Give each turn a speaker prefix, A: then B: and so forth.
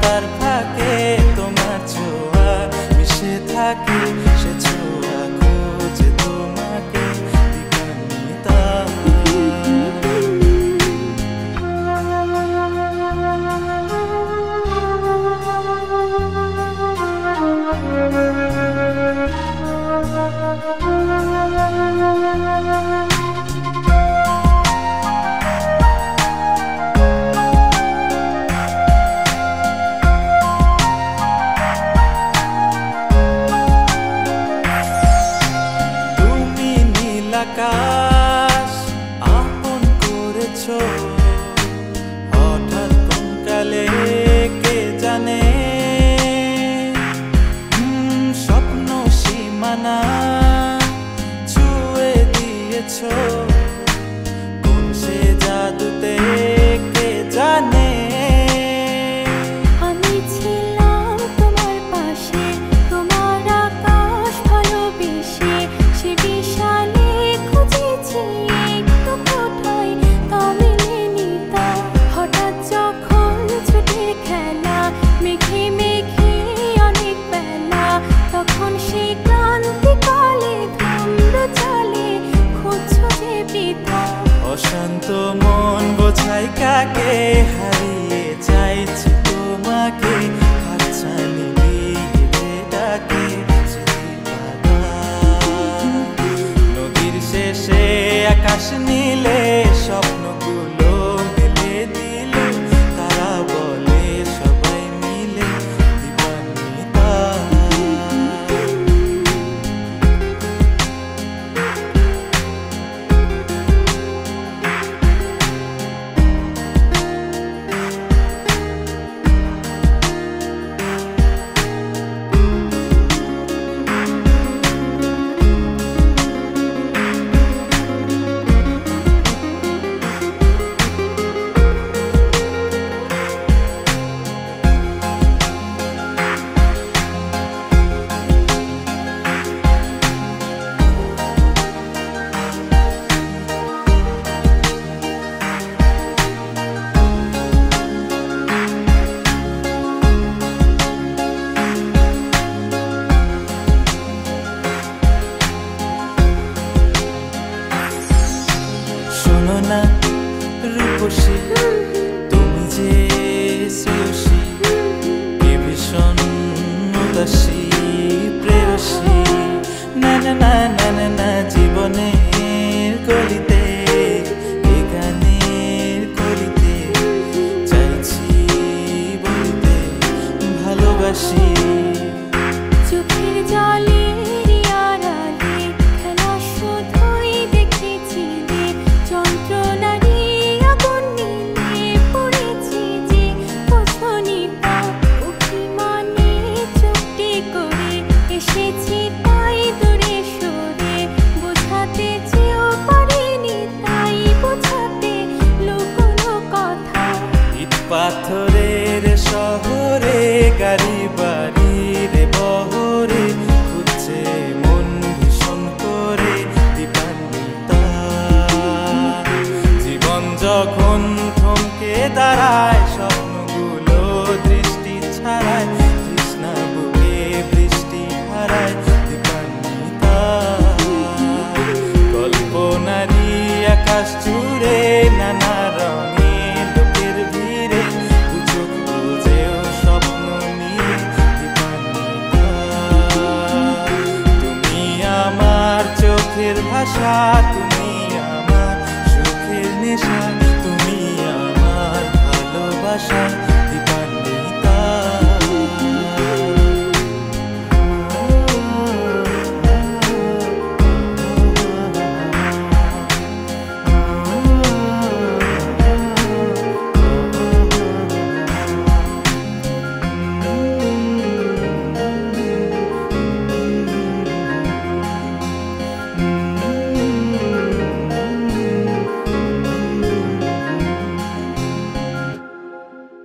A: পর্দার ফাঁকে তোমার ছোঁয়া মিশে থাকে, সে ছোঁয়া খোঁজে তোমাকে দিবানিতা। আকাশ আপন করেছো হঠাৎ কোন কালে কে জানে, স্বপ্ন সীমানা ছুঁয়ে দিয়েছো কোন সে জাদুতে কে জানে। অশান্ত মন বোঝাই কাকে, হারিয়ে চাইছি তোমাকে, হাতছানি দিয়ে ডাকে নদীর শেষে আকাশ নীলে স্বপ্নগুলো মেলে দিল, তারা বলে সবাই মিলে দিবানিতা। না রূপসী তুমি যে শ্রেয়সী, কে ভীষণ উদাসী প্রেয়সী, না না না না না না জীবনের গলিতে এ গানের কলিতে চাইছি বলিতে ভালোবাসি।
B: চোখের জলে
A: পাথরের শহরে গাড়ি বাড়ির বহরে খুঁজছে মন ভীষণ করে দিবানিতা। জীবন যখন থমকে দাঁড়ায় সব